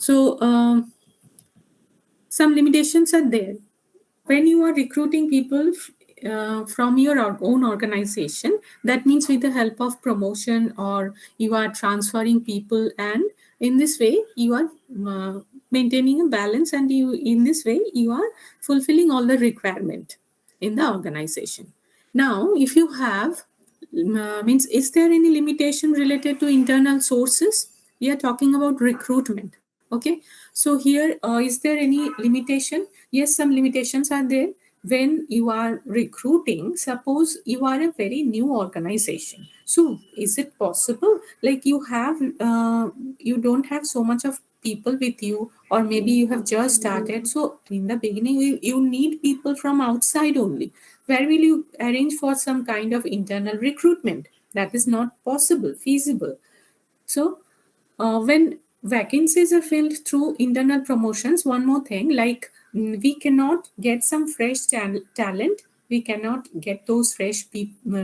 So some limitations are there. When you are recruiting people from your own organization, that means with the help of promotion, or you are transferring people, and in this way you are maintaining a balance, and you in this way you are fulfilling all the requirement in the organization. Now if you have means, is there any limitation related to internal sources? We are talking about recruitment. Okay, so here is there any limitation? Yes, some limitations are there. When you are recruiting, suppose you are a very new organization, so is it possible, like you have you don't have so much of people with you, or maybe you have just started, so in the beginning you need people from outside only. Where will you arrange for some kind of internal recruitment? That is not possible, feasible. So when vacancies are filled through internal promotions, one more thing, like we cannot get some fresh talent. We cannot get those fresh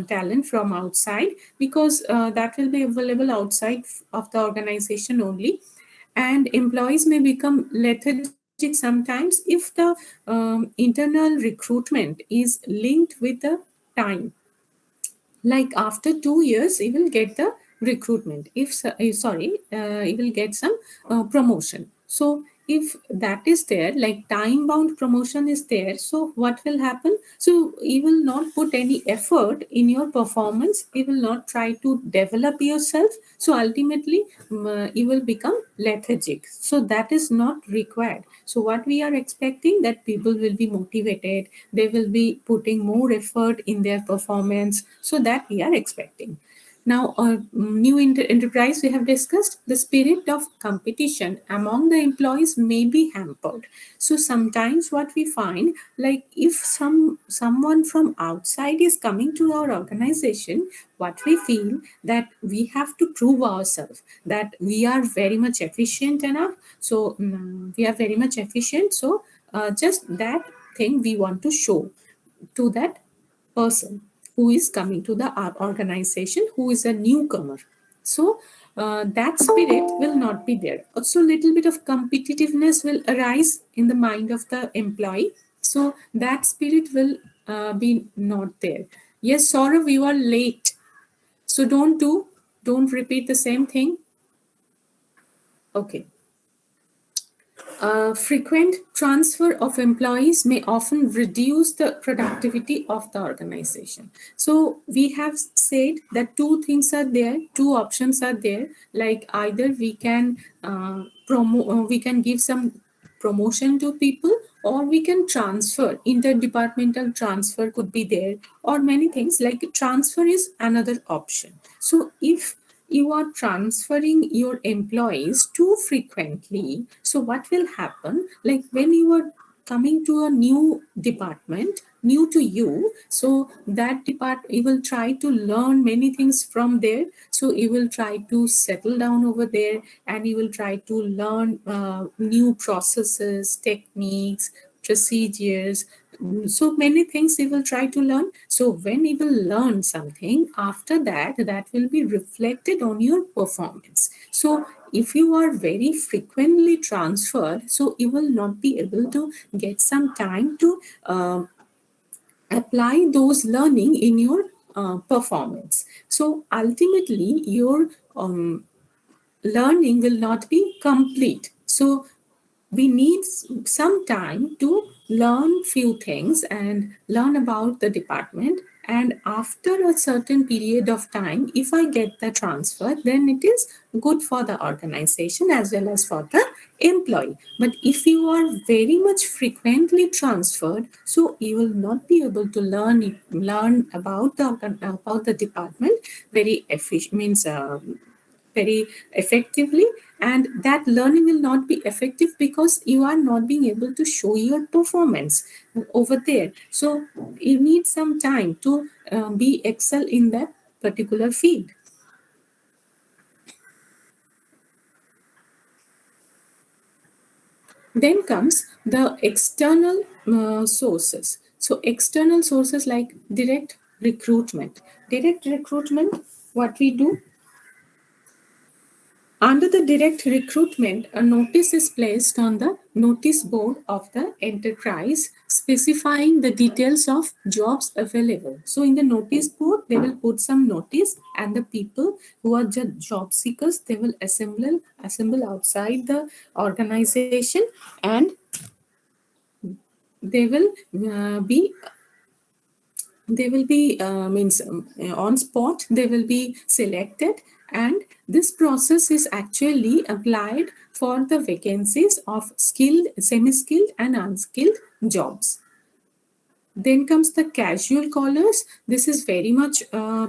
talent from outside, because that will be available outside of the organization only. And employees may become lethargic sometimes if the internal recruitment is linked with the time. Like after 2 years you will get the recruitment, if you will get some promotion. So if that is there, like time bound promotion is there, so what will happen? So you will not put any effort in your performance, you will not try to develop yourself, so ultimately you will become lethargic. So that is not required. So what we are expecting, that people will be motivated, they will be putting more effort in their performance, so that we are expecting. Now, new enterprise we have discussed, the spirit of competition among the employees may be hampered. So sometimes what we find, like if someone from outside is coming to our organization, what we feel, that we have to prove ourselves that we are very much efficient enough. So we are very much efficient. So just that thing we want to show to that person who is coming to the organization, who is a newcomer. So that spirit will not be there. Also little bit of competitiveness will arise in the mind of the employee, so that spirit will be not there. Yes, Saurav, you are late, so don't repeat the same thing. Okay. Frequent transfer of employees may often reduce the productivity of the organization. So we have said that two things are there, two options are there. Like either we can we can give some promotion to people, or we can transfer, interdepartmental transfer could be there, or many things, like transfer is another option. So if you are transferring your employees too frequently, so what will happen, like when you are coming to a new department, new to you, so that department you will try to learn many things from there. So you will try to settle down over there, and you will try to learn new processes, techniques, procedures, so many things you will try to learn. So when you will learn something, after that, that will be reflected on your performance. So if you are very frequently transferred, so you will not be able to get some time to apply those learning in your performance. So ultimately your learning will not be complete. So we need some time to learn few things and learn about the department, and after a certain period of time, if I get the transfer, then it is good for the organization as well as for the employee. But if you are very much frequently transferred, so you will not be able to learn about the department very efficient, means very effectively, and that learning will not be effective because you are not being able to show your performance over there. So you need some time to be excel in that particular field. Then comes the external sources. So external sources like direct recruitment. Direct recruitment, what we do, Under the direct recruitment, a notice is placed on the notice board of the enterprise specifying the details of jobs available. So in the notice board, they will put some notice, and the people who are job seekers, they will assemble outside the organization, and they will be means on spot, they will be selected, and this process is actually applied for the vacancies of skilled, semi-skilled and unskilled jobs. Then comes the casual callers. This is very much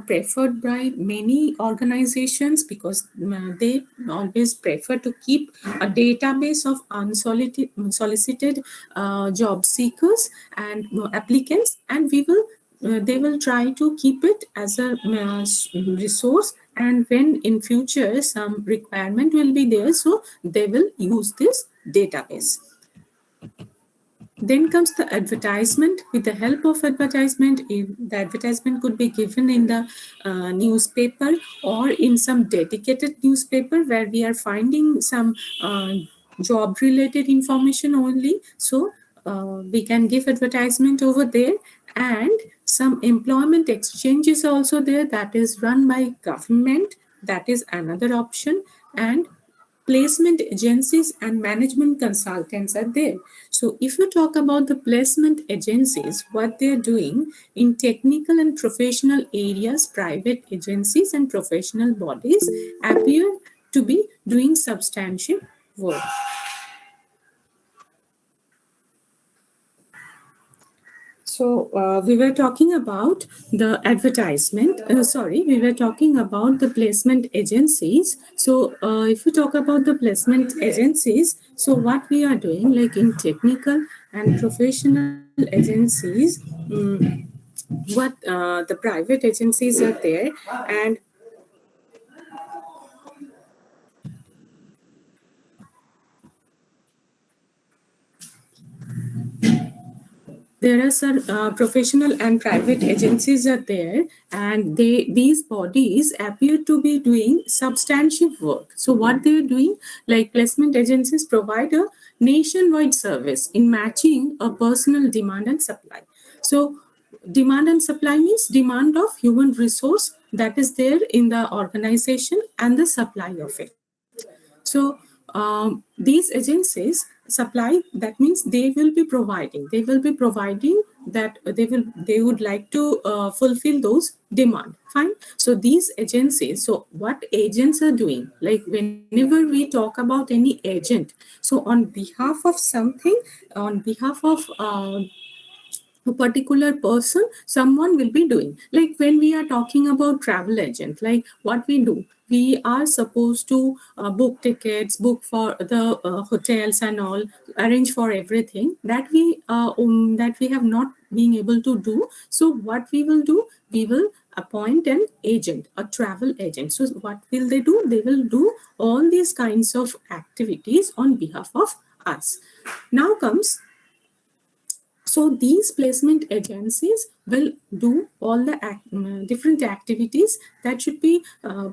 preferred by many organizations because they always prefer to keep a database of unsolicited job seekers and applicants, and they will try to keep it as a resource, and when in future some requirement will be there, so they will use this database. Then comes the advertisement. With the help of advertisement, the advertisement could be given in the newspaper or in some dedicated newspaper where we are finding some job related information only. So we can give advertisement over there, and some employment exchange is also there that is run by government. That is another option, and placement agencies and management consultants are there. So if you talk about the placement agencies, what they're doing in technical and professional areas, private agencies and professional bodies appear to be doing substantial work. So we were talking about the advertisement. We were talking about the placement agencies. So if we talk about the placement agencies, so what we are doing, like in technical and professional agencies, what the private agencies are there, and there are some professional and private agencies are there, and these bodies appear to be doing substantive work. So what they're doing, like placement agencies provide a nationwide service in matching a personal demand and supply. So demand and supply means demand of human resource that is there in the organization and the supply of it. So these agencies supply, that means they will be providing that they would like to fulfill those demand. Fine. So these agencies, so what agents are doing, like whenever we talk about any agent, so on behalf of something, on behalf of a particular person, someone will be doing, like when we are talking about travel agent, like what we do, we are supposed to book tickets, book for the hotels and all, arrange for everything that we have not been able to do. So what we will do, we will appoint an agent, a travel agent. So what will they do, they will do all these kinds of activities on behalf of us. Now comes, so these placement agencies will do all the different activities that should be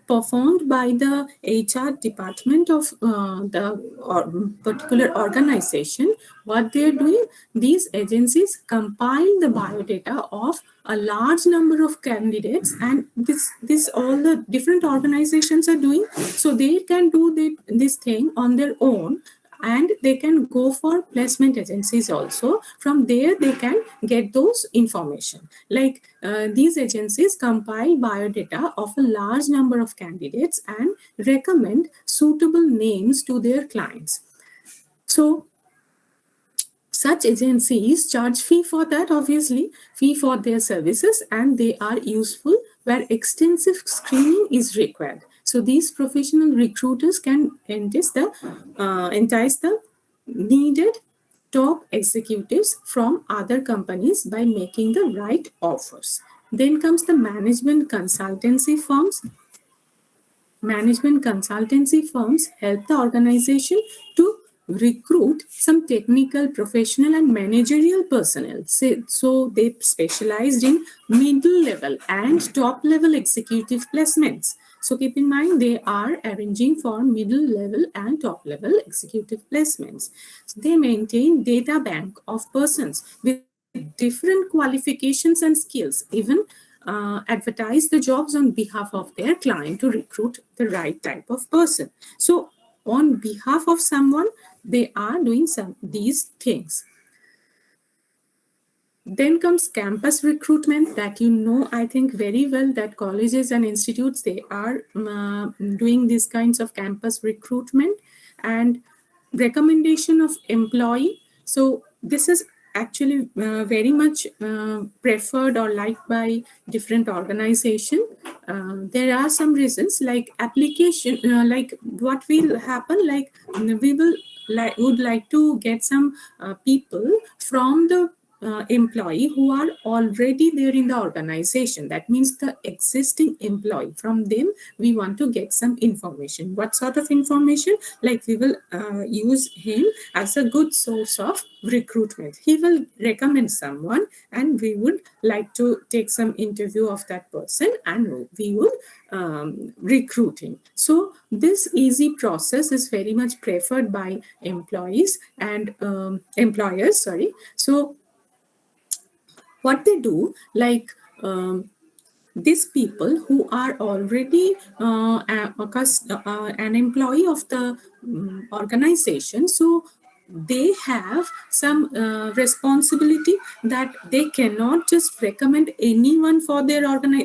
performed by the HR department of the particular organization. What they're doing, these agencies compile the biodata of a large number of candidates, and this all the different organizations are doing. So they can do this thing on their own, and they can go for placement agencies also. From there they can get those information, like these agencies compile biodata of a large number of candidates and recommend suitable names to their clients. So such agencies charge fee for that, obviously, fee for their services, and they are useful where extensive screening is required. So these professional recruiters can entice the needed top executives from other companies by making the right offers. Then comes the management consultancy firms. Management consultancy firms help the organization to recruit some technical, professional, and managerial personnel. So they specialized in middle level and top level executive placements. So keep in mind, they are arranging for middle level and top level executive placements. So they maintain data bank of persons with different qualifications and skills, even advertise the jobs on behalf of their client to recruit the right type of person. So on behalf of someone, they are doing some these things. Then comes campus recruitment, that you know, I think very well, that colleges and institutes, they are doing these kinds of campus recruitment and recommendation of employee. So this is actually very much preferred or liked by different organization. There are some reasons, like application, like what will happen, like we will would like to get some people from the employee who are already there in the organization. That means the existing employee, from them we want to get some information. What sort of information? Like we will use him as a good source of recruitment. He will recommend someone and we would like to take some interview of that person and we would recruit him. So this easy process is very much preferred by employees and employers, sorry. So what they do, like these people who are already an employee of the organization, so they have some responsibility, that they cannot just recommend anyone for their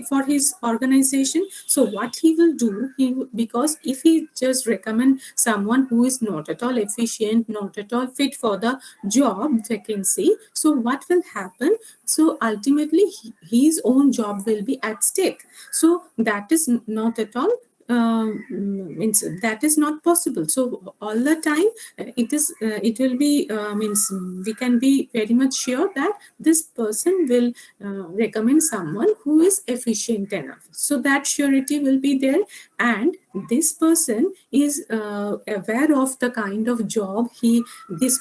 for his organization. So what he will do, because if he just recommend someone who is not at all efficient, not at all fit for the job vacancy, so what will happen? So ultimately his own job will be at stake. So that is not at all means that is not possible. So all the time it will be means we can be very much sure that this person will recommend someone who is efficient enough, so that surety will be there. And this person is aware of the kind of job this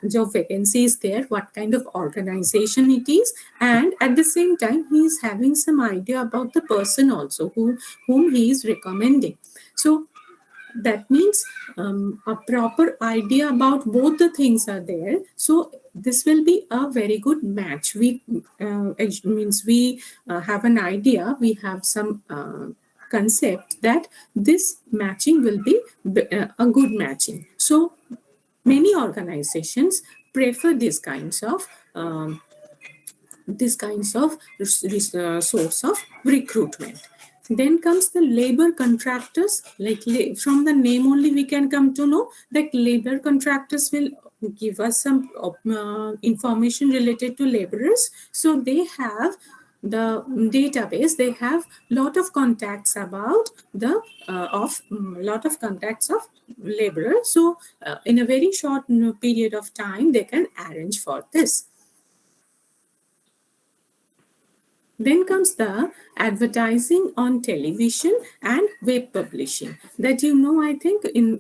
job vacancy is there, what kind of organization it is, and at the same time he is having some idea about the person also whom he is recommending. So that means a proper idea about both the things are there. So this will be a very good match. We it means we have an idea, we have some concept that this matching will be a good matching. So many organizations prefer these kinds of source of recruitment. Then comes the labor contractors. Like from the name only we can come to know that labor contractors will give us some information related to laborers. So they have the database, they have lot of contacts about the of lot of contacts of laborers. So in a very short period of time they can arrange for this. Then comes the advertising on television and web publishing. That you know, I think in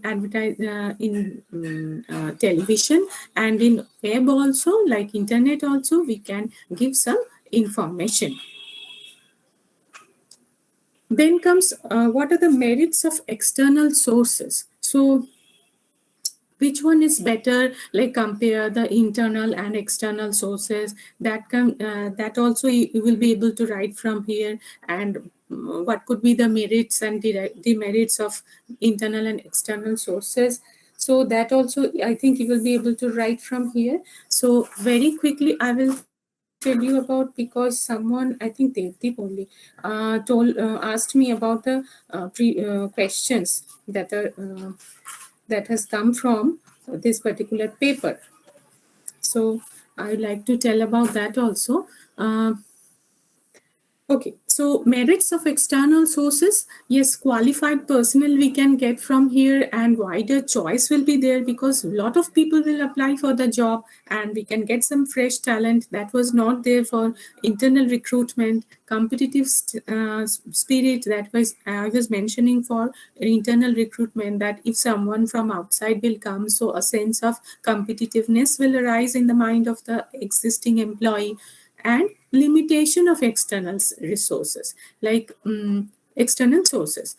television and in web also, like internet also, we can give some information. Then comes what are the merits of external sources? So which one is better, like compare the internal and external sources, that can that also you will be able to write from here. And what could be the merits and demerits of internal and external sources, so that also I think you will be able to write from here. So very quickly I will tell you about, because someone, I think Devdeep only asked me about the questions that has come from this particular paper. So I would like to tell about that also. Okay, so merits of external sources. Yes, qualified personnel we can get from here, and wider choice will be there because a lot of people will apply for the job, and we can get some fresh talent that was not there for internal recruitment. Competitive spirit, that was I was mentioning for internal recruitment, that if someone from outside will come, so a sense of competitiveness will arise in the mind of the existing employee. And limitation of external resources, like external sources.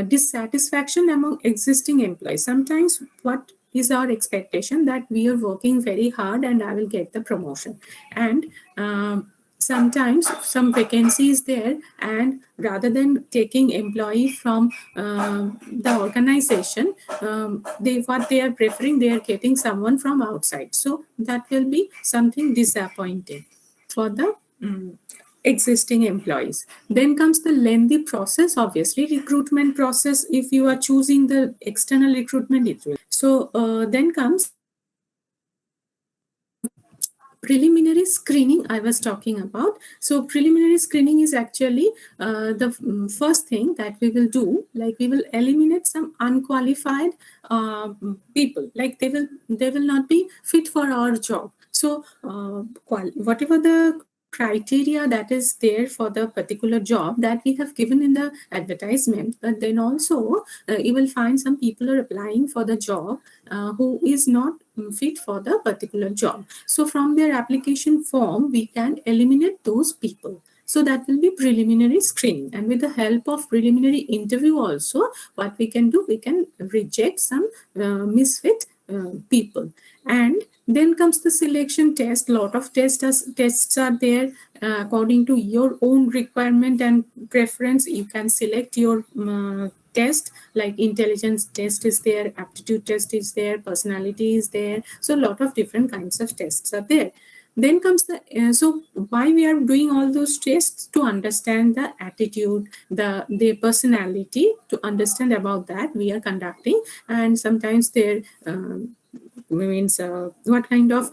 Dissatisfaction among existing employees. Sometimes what is our expectation that we are working very hard and I will get the promotion. And sometimes some vacancy is there, and rather than taking employee from the organization, what they are preferring, they are getting someone from outside. So that will be something disappointing for the existing employees. Then comes the lengthy process, obviously recruitment process. If you are choosing the external recruitment, it will. So then comes preliminary screening I was talking about. So preliminary screening is actually the first thing that we will do. Like we will eliminate some unqualified people. Like they will not be fit for our job. So whatever the criteria that is there for the particular job that we have given in the advertisement, but then also you will find some people are applying for the job who is not fit for the particular job. So from their application form, we can eliminate those people. So that will be preliminary screening. And with the help of preliminary interview also, what we can do, we can reject some misfit people. And then comes the selection test. Lot of tests are there according to your own requirement and preference. You can select your test, like intelligence test is there, aptitude test is there, personality is there. So a lot of different kinds of tests are there. Then comes the so why we are doing all those tests? To understand the attitude, the personality, to understand about that we are conducting. And sometimes their means what kind of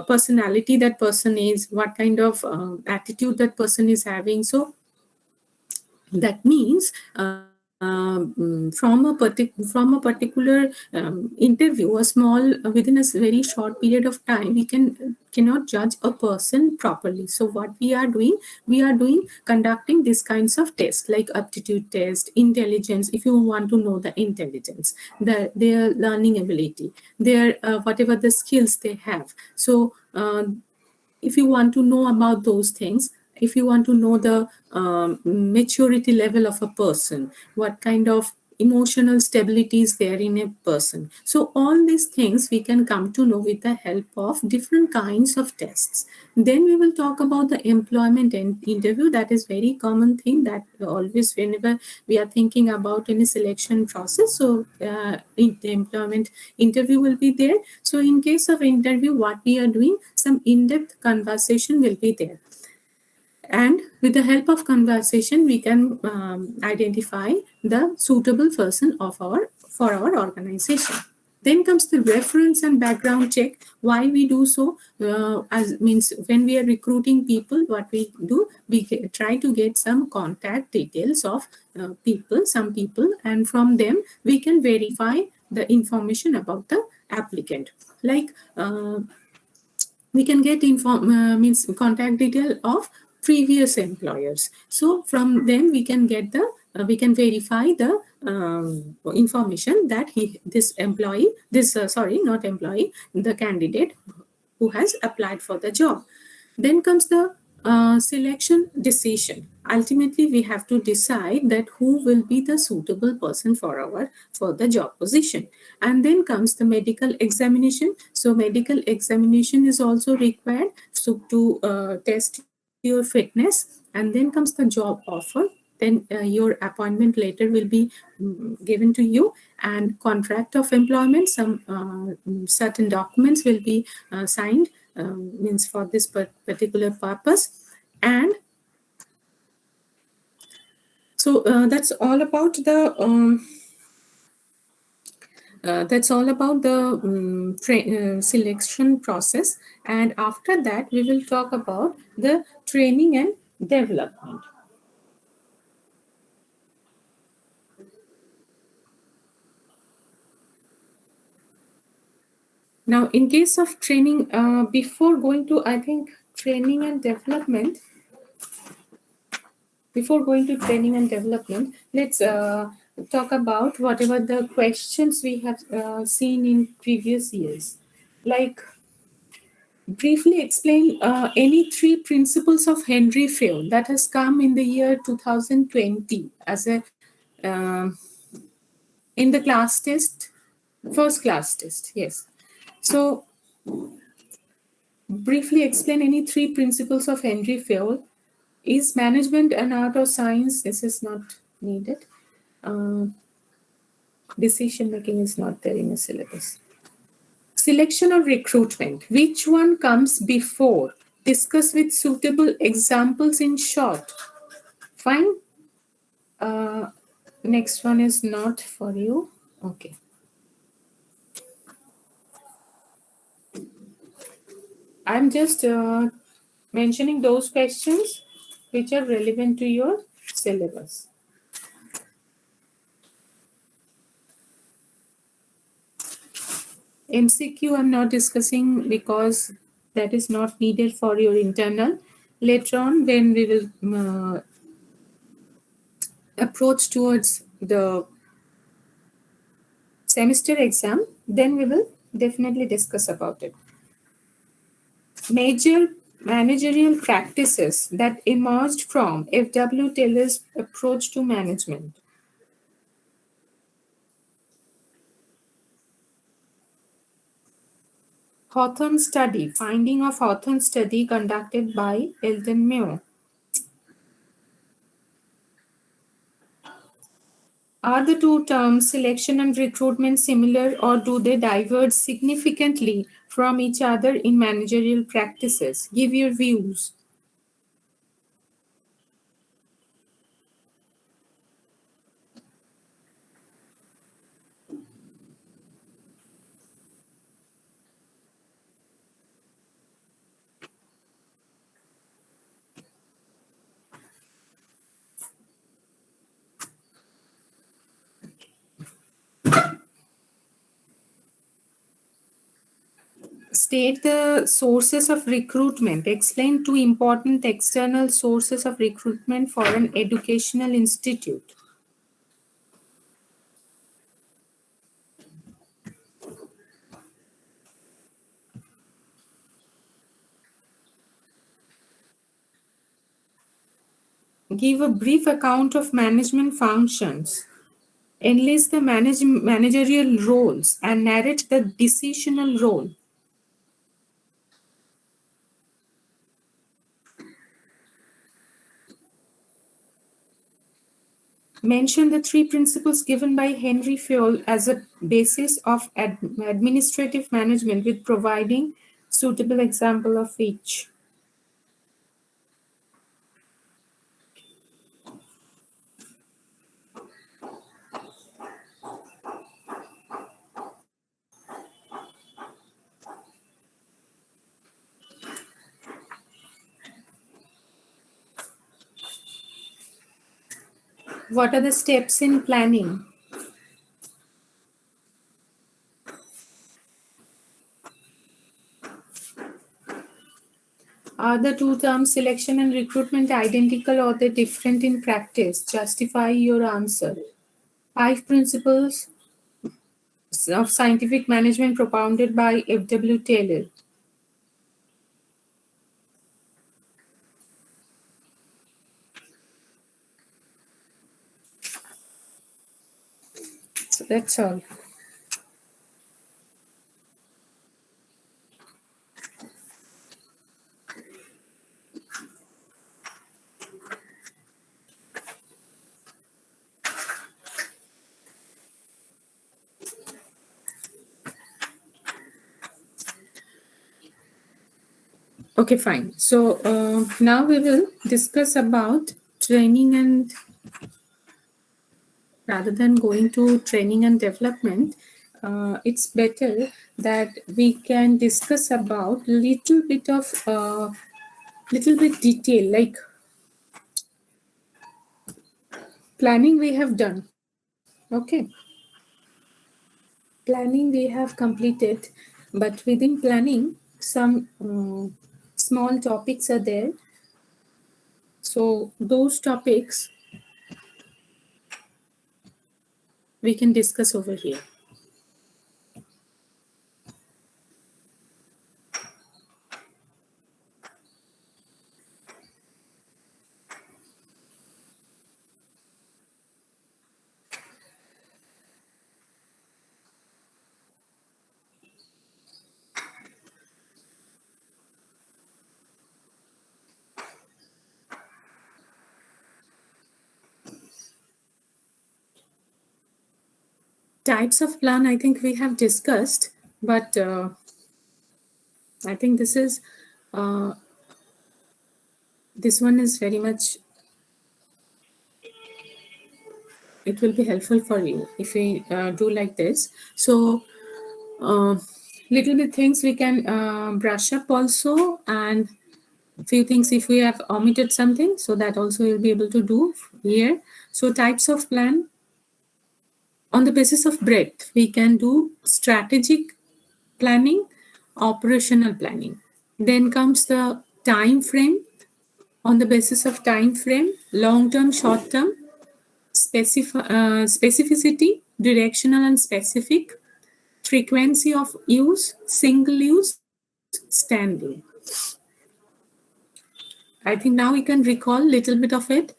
personality that person is, what kind of attitude that person is having. So that means from a particular interview, a small within a very short period of time, we cannot judge a person properly. So what we are doing conducting these kinds of tests, like aptitude test, intelligence. If you want to know the intelligence, their learning ability, their whatever the skills they have. So if you want to know about those things, if you want to know the maturity level of a person, what kind of emotional stability is there in a person. So all these things we can come to know with the help of different kinds of tests. Then we will talk about the employment interview. That is very common thing that always whenever we are thinking about any selection process. So the employment interview will be there. So in case of interview, what we are doing, some in-depth conversation will be there. And with the help of conversation, we can identify the suitable person for our organization. Then comes the reference and background check. Why we do so? As means when we are recruiting people, what we do, we try to get some contact details of some people, and from them we can verify the information about the applicant. Like we can get means contact detail of previous employers. So from them we can get the we can verify the information that the candidate who has applied for the job. Then comes the selection decision. Ultimately, we have to decide that who will be the suitable person for the job position. And then comes the medical examination. So medical examination is also required to test your fitness. And then comes the job offer. Then your appointment letter will be given to you, and contract of employment, some certain documents will be signed, means for this particular purpose. And so that's all about the selection process. And after that we will talk about the training and development. Now, in case of training, before going to, I think, training and development, let's talk about whatever the questions we have seen in previous years. Like, briefly explain any three principles of Henry Fayol that has come in the year 2020 as a um in the class test, first class test. Yes. So briefly explain any three principles of Henry Fayol. Is management an art or science? This is not needed. Uh, Decision making is not there in the syllabus. Selection or recruitment. Which one comes before? Discuss with suitable examples in short. Fine. Uh, Next one is not for you. Okay. I'm just mentioning those questions which are relevant to your syllabus. MCQ I'm not discussing because that is not needed for your internal. Later on, when we will approach towards the semester exam, then we will definitely discuss about it. Major managerial practices that emerged from F.W. Taylor's approach to management. Hawthorne study, finding of Hawthorne study conducted by Eldon Mayo. Are the two terms selection and recruitment similar or do they diverge significantly from each other in managerial practices? Give your views. State the sources of recruitment. Explain two important external sources of recruitment for an educational institute. Give a brief account of management functions. Enlist the managerial roles and narrate the decisional role. Mention the three principles given by Henry Fayol as a basis of administrative management with providing suitable example of each. What are the steps in planning? Are the two terms selection and recruitment identical or they different in practice? Justify your answer. 5 principles of scientific management propounded by F.W. Taylor. So that's all. Okay, fine. So now we will discuss about training and rather than going to training and development, it's better that we can discuss about little bit detail like planning we have done. Okay, planning we have completed, but within planning some small topics are there. So those topics we can discuss over here. Types of plan, I think we have discussed, but I think this one is very much, it will be helpful for you if we do like this. So little bit things we can brush up also, and few things if we have omitted something, so that also you'll be able to do here. So types of plan, on the basis of breadth, we can do strategic planning, operational planning. Then comes the time frame. On the basis of time frame, long term, short term, specificity, directional and specific, frequency of use, single use, standing. I think now we can recall a little bit of it.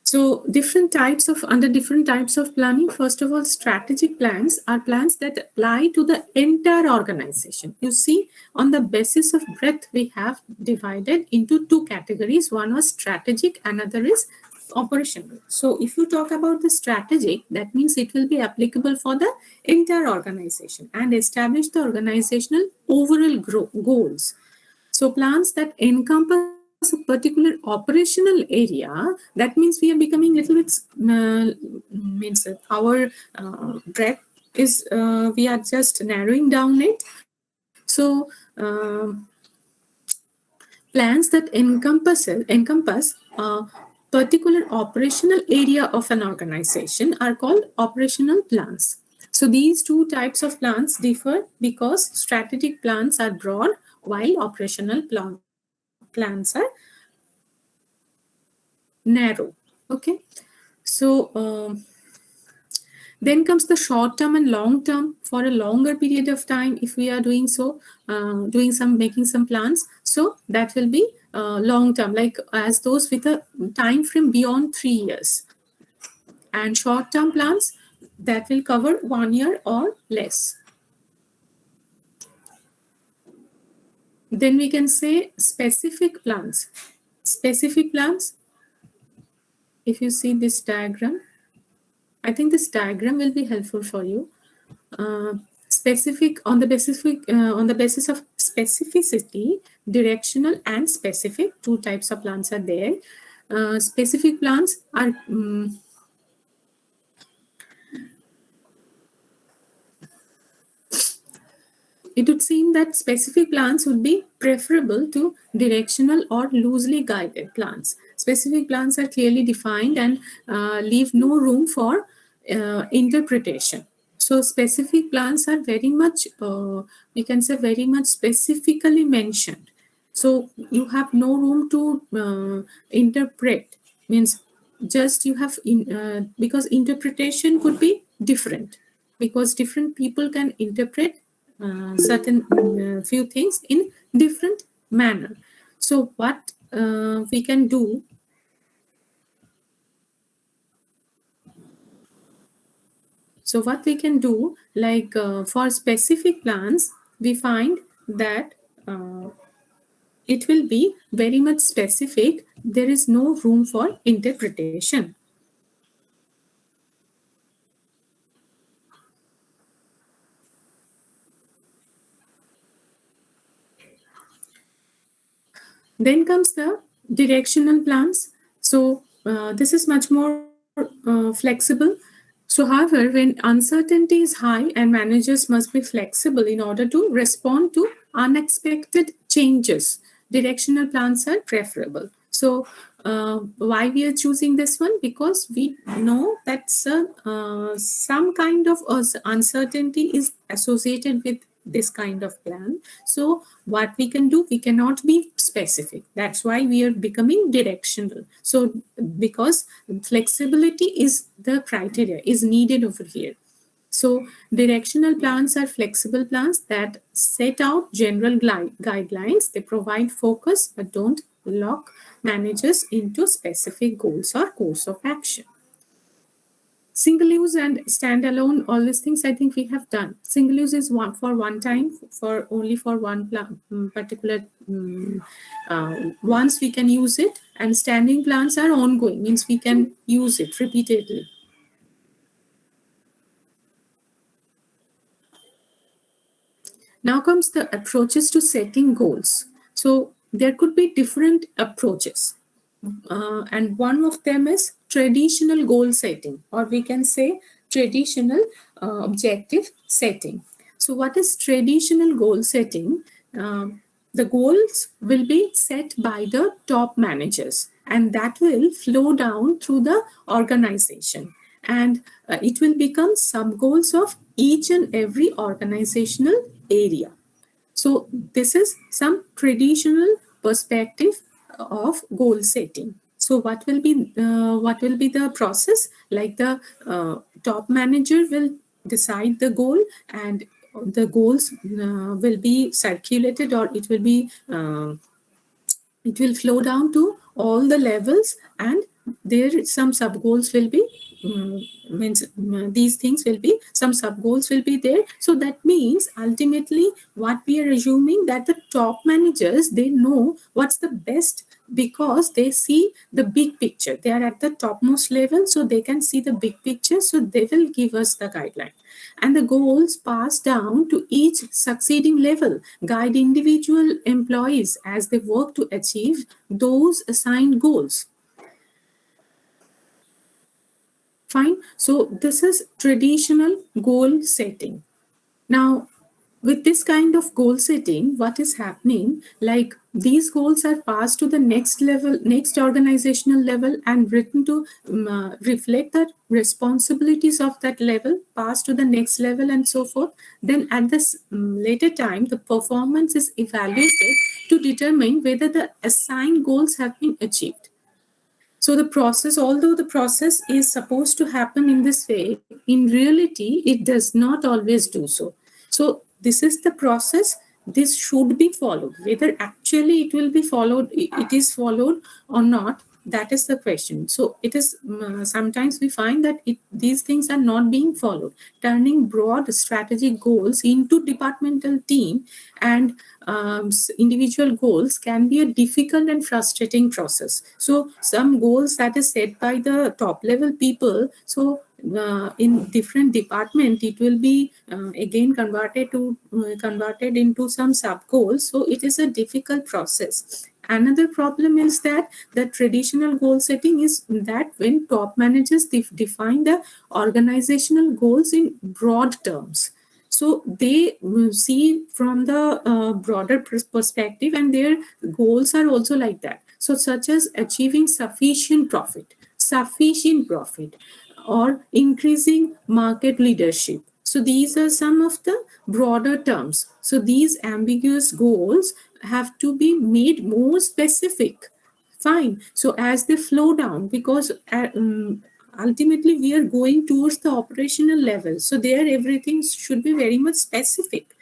So under different types of planning, first of all, strategic plans are plans that apply to the entire organization. You see, on the basis of breadth, we have divided into two categories. One was strategic, another is operational. So if you talk about the strategic, that means it will be applicable for the entire organization and establish the organizational overall goals. So plans that encompass a particular operational area, that means we are becoming little bit means our breadth is we are just narrowing down it. So plans that encompass a particular operational area of an organization are called operational plans. So these two types of plans differ because strategic plans are broad while operational plans are narrow. Okay. So then comes the short term and long term. For a longer period of time, if we are doing so, making some plans, so that will be long term, like as those with a time frame beyond 3 years. And short term plans that will cover 1 year or less. Then we can say specific plans. Specific plans, if you see this diagram, I think this diagram will be helpful for you. On the basis of specificity, directional and specific, two types of plans are there. Specific plans are it would seem that specific plans would be preferable to directional or loosely guided plans. Specific plans are clearly defined and leave no room for interpretation. So specific plans are very much, we can say very much specifically mentioned. So you have no room to interpret, means just you have, because interpretation could be different, because different people can interpret certain few things in different manner. So what we can do, like for specific plans, we find that it will be very much specific. There is no room for interpretation. Then comes the directional plans. So this is much more flexible. So however, when uncertainty is high and managers must be flexible in order to respond to unexpected changes, directional plans are preferable. So why we are choosing this one? Because we know that some kind of uncertainty is associated with this kind of plan. So what we can do, we cannot be specific. That's why we are becoming directional. So because flexibility is the criteria, is needed over here. So directional plans are flexible plans that set out general guidelines. They provide focus but don't lock managers into specific goals or course of action. Single use and standalone, all these things I think we have done. Single use is one time, for only for one particular once we can use it, and standing plans are ongoing, means we can use it repeatedly. Now comes the approaches to setting goals. So there could be different approaches. And one of them is traditional goal setting, or we can say traditional objective setting. So, what is traditional goal setting? The goals will be set by the top managers, and that will flow down through the organization, and it will become sub goals of each and every organizational area. So this is some traditional perspective of goal setting. So what will be the process? Like the top manager will decide the goal, and the goals will be circulated, or it will flow down to all the levels, and there some sub goals will be these things will be, some sub goals will be there. So that means ultimately what we are assuming, that the top managers, they know what's the best, because they see the big picture. They are at the topmost level, so they can see the big picture, so they will give us the guideline, and the goals pass down to each succeeding level, guide individual employees as they work to achieve those assigned goals. Fine. So this is traditional goal setting. Now, with this kind of goal setting, what is happening? Like these goals are passed to the next level, next organizational level, and written to reflect the responsibilities of that level, passed to the next level, and so forth. Then at this later time, the performance is evaluated to determine whether the assigned goals have been achieved. So the process, although the process is supposed to happen in this way, in reality, it does not always do so. So this is the process. This should be followed. Whether actually it will be followed, it is followed or not, that is the question. So it is sometimes we find that these things are not being followed. Turning broad strategic goals into departmental team and individual goals can be a difficult and frustrating process. So some goals that is set by the top level people, so in different department it will be again converted into some sub goals. So it is a difficult process. Another problem is that the traditional goal setting is that when top managers define the organizational goals in broad terms, so they see from the broader perspective, and their goals are also like that. So such as achieving sufficient profit, or increasing market leadership. So these are some of the broader terms. So these ambiguous goals have to be made more specific. Fine. So as they flow down, because ultimately we are going towards the operational level, so there everything should be very much specific.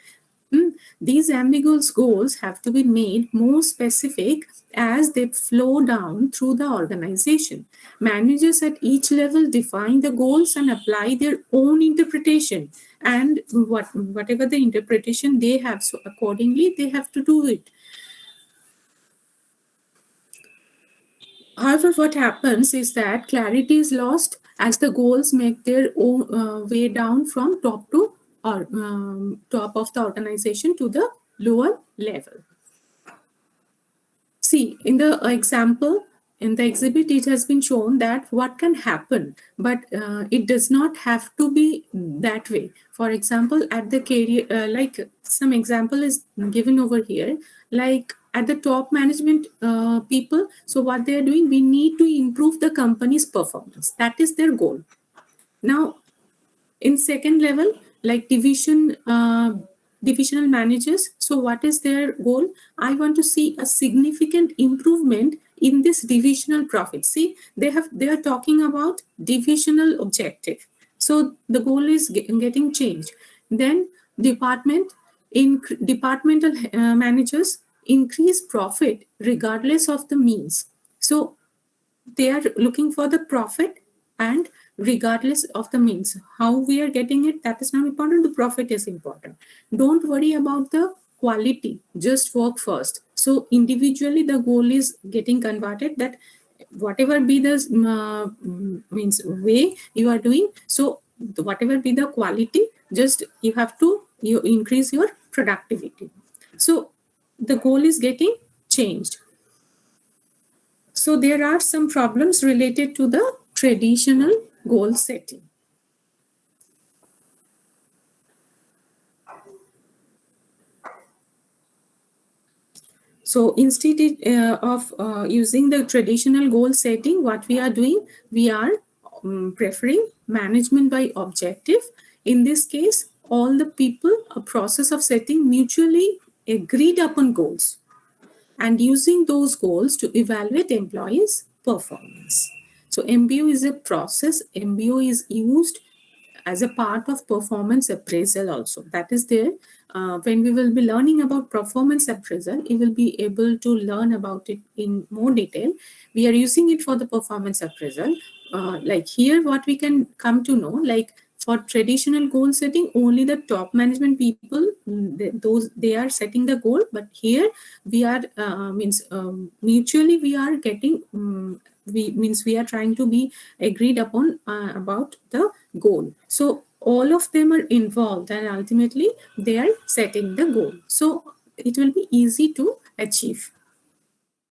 These ambiguous goals have to be made more specific as they flow down through the organization. Managers at each level define the goals and apply their own interpretation, and whatever the interpretation they have, so accordingly they have to do it. However, what happens is that clarity is lost as the goals make their own way down from top to or top of the organization to the lower level. See, in the example, in the exhibit, it has been shown that what can happen, but it does not have to be that way. For example, at the career, like some example is given over here, like at the top management people, so what they are doing, we need to improve the company's performance. That is their goal. Now, in second level, like divisional managers, so what is their goal? I want to see a significant improvement in this divisional profit. See, they are talking about divisional objective, so the goal is getting changed. Then departmental managers increase profit regardless of the means. So they are looking for the profit, and regardless of the means, how we are getting it, that is not important. The profit is important. Don't worry about the quality, just work first. So individually the goal is getting converted, that whatever be the means way you are doing, so whatever be the quality, just you have to increase your productivity. So the goal is getting changed. So there are some problems related to the traditional goal setting. So instead of using the traditional goal setting, what we are doing, we are preferring management by objective. In this case, all the people, a process of setting mutually agreed upon goals and using those goals to evaluate employees' performance. So MBO is a process. MBO is used as a part of performance appraisal also. That is there. When we will be learning about performance appraisal, you will be able to learn about it in more detail. We are using it for the performance appraisal. Like here, what we can come to know, like for traditional goal setting, only the top management people, they are setting the goal. But here we are mutually we are getting we are trying to be agreed upon about the goal. So all of them are involved and ultimately they are setting the goal. So it will be easy to achieve.